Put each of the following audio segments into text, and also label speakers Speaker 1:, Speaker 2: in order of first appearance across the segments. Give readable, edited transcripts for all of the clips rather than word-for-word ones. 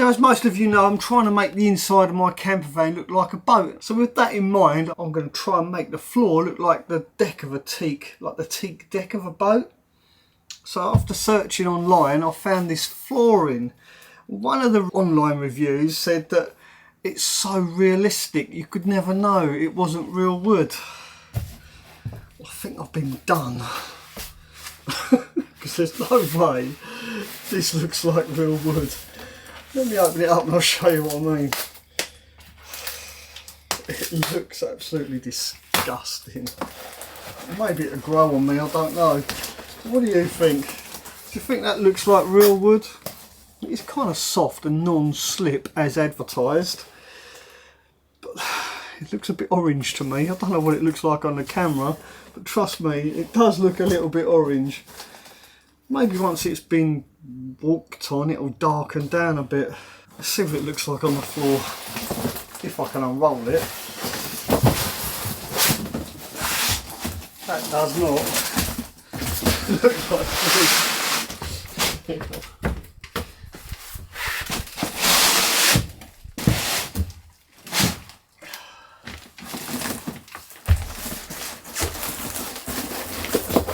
Speaker 1: Now, as most of you know, I'm trying to make the inside of my camper van look like a boat. So with that in mind, I'm going to try and make the floor look like the deck of a teak, like the teak deck of a boat. So after searching online, I found this flooring. One of the online reviews said that it's so realistic, you could never know it wasn't real wood. I think I've been done. Because there's no way this looks like real wood. Let me open it up and I'll show you what I mean. It looks absolutely disgusting. Maybe it'll grow on me, I don't know. What do you think? Do you think that looks like real wood? It's kind of soft and non-slip as advertised. But it looks a bit orange to me. I don't know what it looks like on the camera, but trust me, it does look a little bit orange. Maybe once it's been walked on, it'll darken down a bit. Let's see what it looks like on the floor, if I can unroll it. That does not look like this.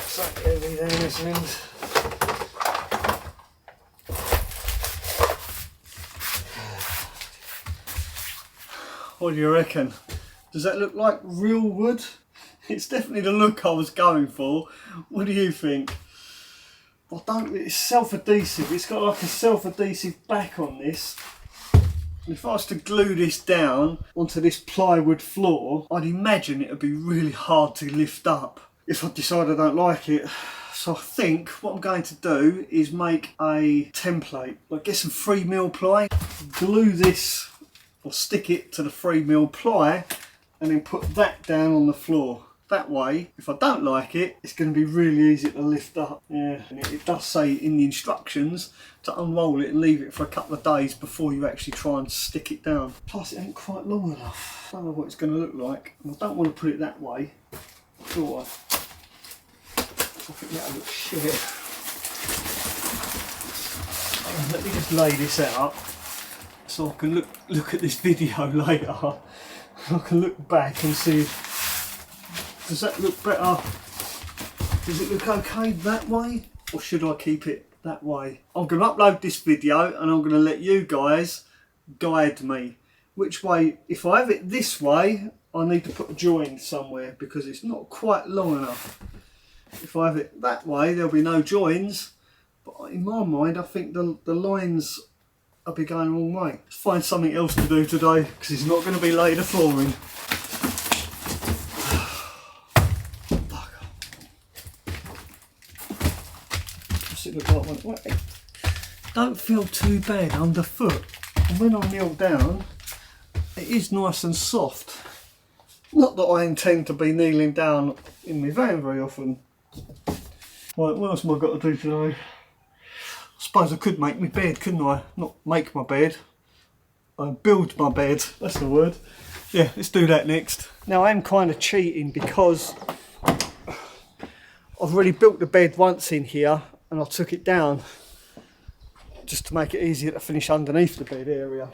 Speaker 1: So heavy down this end. What do you reckon? Does that look like real wood? It's definitely the look I was going for. What do you think? It's self-adhesive. It's got like a self-adhesive back on this. If I was to glue this down onto this plywood floor, I'd imagine it would be really hard to lift up if I decide I don't like it. So I think what I'm going to do is make a template. Like get some 3mm ply, glue this or stick it to the 3mm ply and then put that down on the floor. That way, if I don't like it, it's going to be really easy to lift up. Yeah, and it does say in the instructions to unroll it and leave it for a couple of days before you actually try and stick it down. Plus it ain't quite long enough. I don't know what it's going to look like. And I don't want to put it that way, do I? I think that'll look shit. Let me just lay this out so I can look at this video later. I can look back and see, does that look better? Does it look okay that way? Or should I keep it that way? I'm going to upload this video and I'm going to let you guys guide me. Which way, if I have it this way, I need to put a join somewhere because it's not quite long enough. If I have it that way, there'll be no joins. But in my mind, I think the lines will be going the wrong way. Let's find something else to do today because it's not going to be later flooring. What's it look like? Wait, don't feel too bad underfoot. And when I kneel down, it is nice and soft. Not that I intend to be kneeling down in my van very often. Right, what else have I got to do today? I suppose I could make my bed, couldn't I? Not make my bed. Build my bed, that's the word. Yeah, let's do that next. Now I am kind of cheating because I've already built the bed once in here and I took it down just to make it easier to finish underneath the bed area.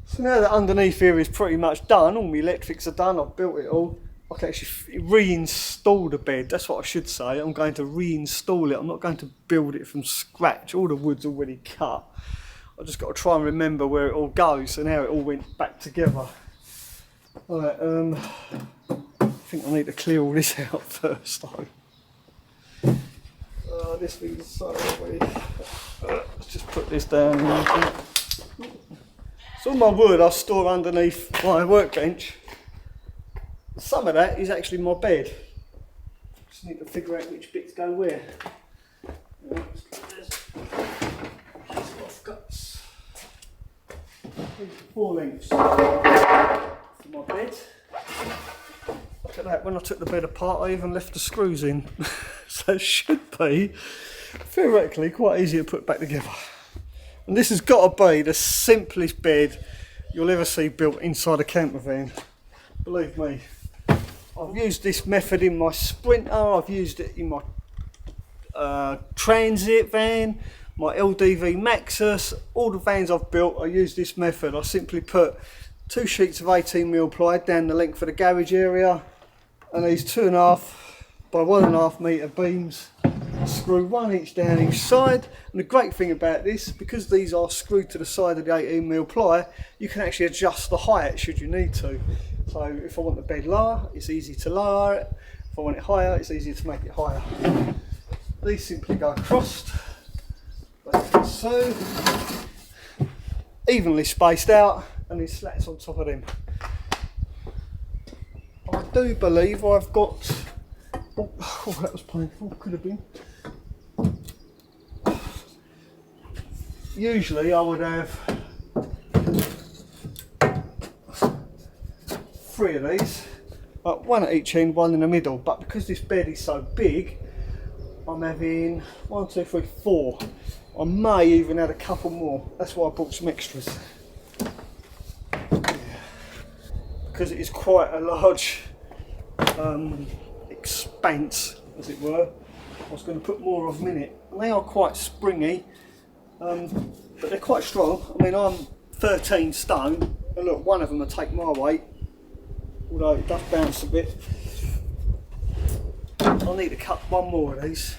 Speaker 1: So now that underneath here is pretty much done, all my electrics are done, I've built it all, I can actually reinstall the bed. That's what I should say. I'm going to reinstall it. I'm not going to build it from scratch. All the wood's already cut. I've just got to try and remember where it all goes and how it all went back together. Right, I think I need to clear all this out first though. This thing's so heavy. Let's just put this down. So all my wood I store underneath my workbench. Some of that is actually my bed. Just need to figure out which bits go where. Let's put this. Off guts. 4 lengths for my bed. Look at that, when I took the bed apart I even left the screws in. So it should be, theoretically, quite easy to put back together. And this has got to be the simplest bed you'll ever see built inside a camper van. Believe me. I've used this method in my Sprinter, I've used it in my transit van, my LDV Maxus, all the vans I've built, I use this method. I simply put 2 sheets of 18mm ply down the length of the garage area, and these 2.5 by 1.5 metre beams, screw one each down each side. And the great thing about this, because these are screwed to the side of the 18mm ply, you can actually adjust the height should you need to. So if I want the bed lower, it's easy to lower it. If I want it higher, it's easy to make it higher. These simply go across, like so, evenly spaced out, and these slats on top of them. I do believe I've got, oh that was painful, could have been. Usually I would have 3 of these, one at each end, one in the middle, but because this bed is so big, I'm having 1, 2, 3, 4. I may even add a couple more. That's why I bought some extras. Because it is quite a large expanse, as it were. I was going to put more of them in it. And they are quite springy, but they're quite strong. I mean, I'm 13 stone, and look, one of them will take my weight, although it does bounce a bit. I'll need to cut one more of these.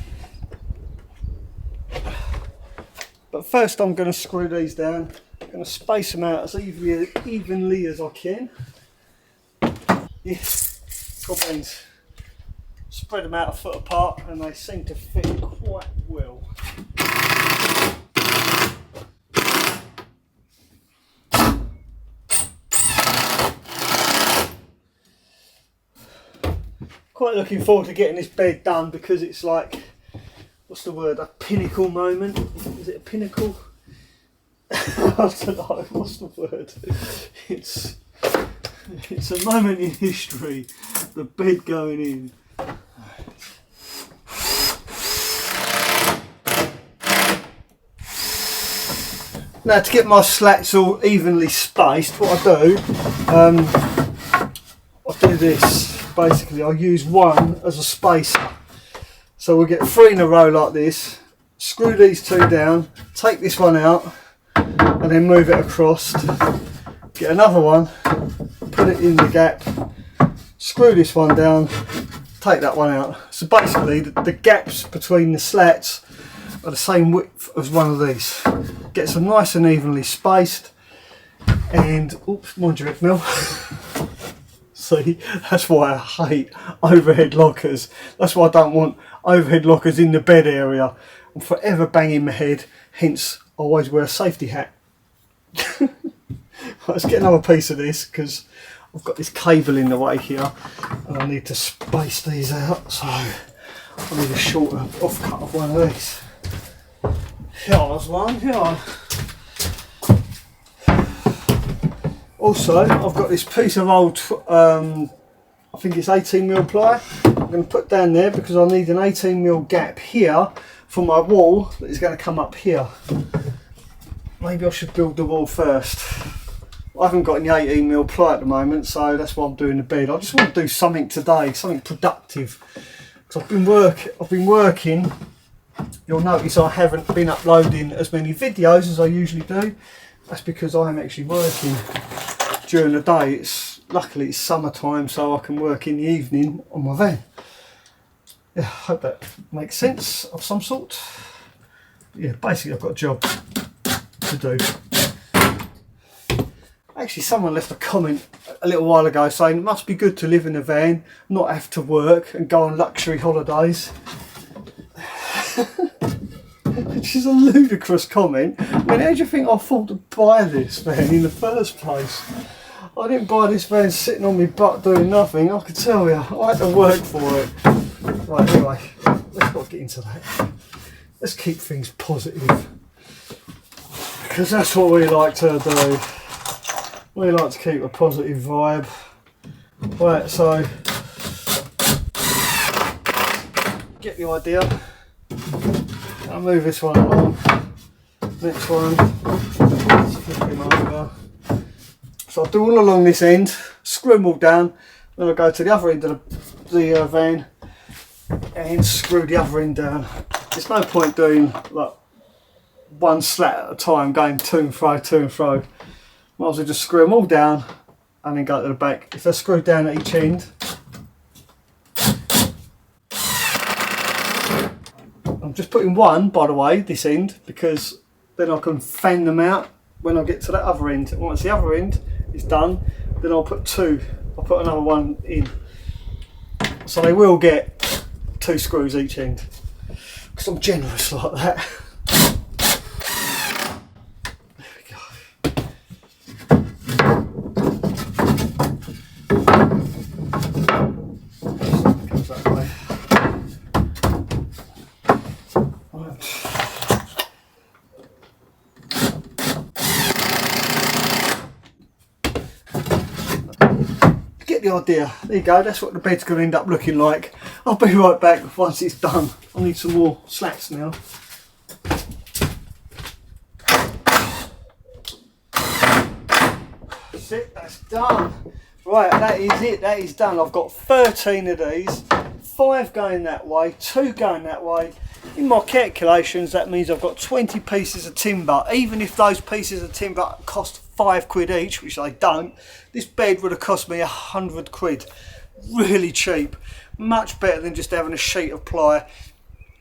Speaker 1: But first I'm going to screw these down. I'm going to space them out as evenly as I can. Yeah, got beans. Spread them out a foot apart, and they seem to fit quite well. Quite looking forward to getting this bed done, because it's like, what's the word, a pinnacle moment? Is it a pinnacle? I don't know, what's the word? It's a moment in history, the bed going in. Now, to get my slats all evenly spaced, what I do this. Basically, I use one as a spacer. So we'll get 3 in a row like this, screw these 2 down, take this one out, and then move it across. Get another one, put it in the gap, screw this one down, take that one out. So basically, the gaps between the slats are the same width as one of these. Gets them nice and evenly spaced, and oops, mind your head, Mel. See, that's why I hate overhead lockers. That's why I don't want overhead lockers in the bed area. I'm forever banging my head, hence I always wear a safety hat. Let's get another piece of this, because I've got this cable in the way here, and I need to space these out, so I need a shorter offcut of one of these. Here's one, here. Also, I've got this piece of old, I think it's 18mm ply. I'm going to put down there because I need an 18mm gap here for my wall that is going to come up here. Maybe I should build the wall first. I haven't got any 18mm ply at the moment, so that's why I'm doing the bed. I just want to do something today, something productive. Because I've been working. You'll notice I haven't been uploading as many videos as I usually do. That's because I'm actually working during the day. Luckily it's summertime, so I can work in the evening on my van. Yeah, I hope that makes sense of some sort. Yeah, basically I've got a job to do. Actually, someone left a comment a little while ago saying it must be good to live in a van, not have to work and go on luxury holidays. Which is a ludicrous comment. I mean, how do you think I thought to buy this van in the first place? I didn't buy this van sitting on my butt doing nothing, I can tell you. I had to work for it. Right, anyway, let's not get into that. Let's keep things positive, because that's what we like to do. We like to keep a positive vibe. Right, so get the idea. I'll move this one along. Next one, let's flip him over. So I'll do all along this end, screw them all down, then I'll go to the other end of the van and screw the other end down. There's no point doing like one slat at a time, going to and fro, to and fro. Might as well just screw them all down and then go to the back. If they're screwed down at each end, I'm just putting one, by the way, this end, because then I can fan them out when I get to that other end. And once the other end is done, then I'll put two. I'll put another one in. So they will get 2 screws each end. Because I'm generous like that. There we go. Goes that way. Get the idea. There you go, that's what the bed's going to end up looking like. I'll be right back once it's done. I need some more slats now. That's it, that's done. Right, that is it, that is done. I've got 13 of these, 5 going that way, 2 going that way. In my calculations, that means I've got 20 pieces of timber. Even if those pieces of timber cost £5 each, which they don't, this bed would have cost me £100. Really cheap, much better than just having a sheet of ply.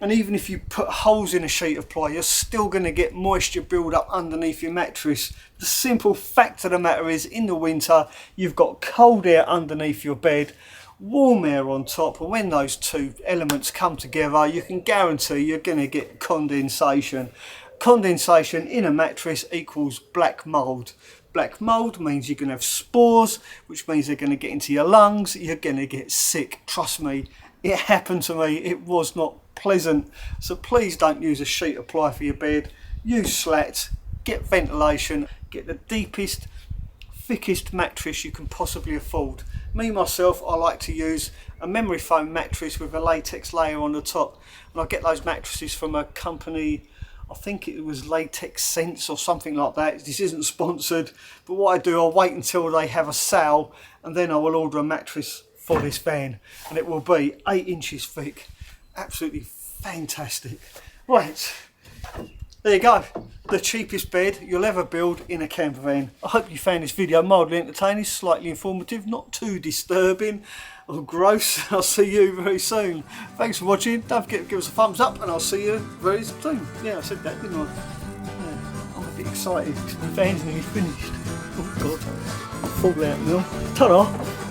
Speaker 1: And even if you put holes in a sheet of ply, you're still going to get moisture build up underneath your mattress. The simple fact of the matter is, in the winter, you've got cold air underneath your bed, warm air on top, and when those two elements come together, you can guarantee you're going to get condensation. Condensation in a mattress equals black mould. Black mould means you're going to have spores, which means they're going to get into your lungs. You're going to get sick. Trust me, it happened to me. It was not pleasant. So please don't use a sheet of ply for your bed. Use slats, get ventilation, get the deepest, thickest mattress you can possibly afford. Me, myself, I like to use a memory foam mattress with a latex layer on the top. And I get those mattresses from a company, I think it was Latex Sense or something like that. This isn't sponsored, but what I do, I'll wait until they have a sale and then I will order a mattress for this van, and it will be 8 inches thick. Absolutely fantastic. Right, there you go. The cheapest bed you'll ever build in a camper van. I hope you found this video mildly entertaining, slightly informative, not too disturbing or gross. I'll see you very soon. Thanks for watching. Don't forget to give us a thumbs up, and I'll see you very soon. Yeah, I said that, didn't I? Yeah, I'm a bit excited because the van's nearly finished. Oh God, I'll fall out now. Ta-da!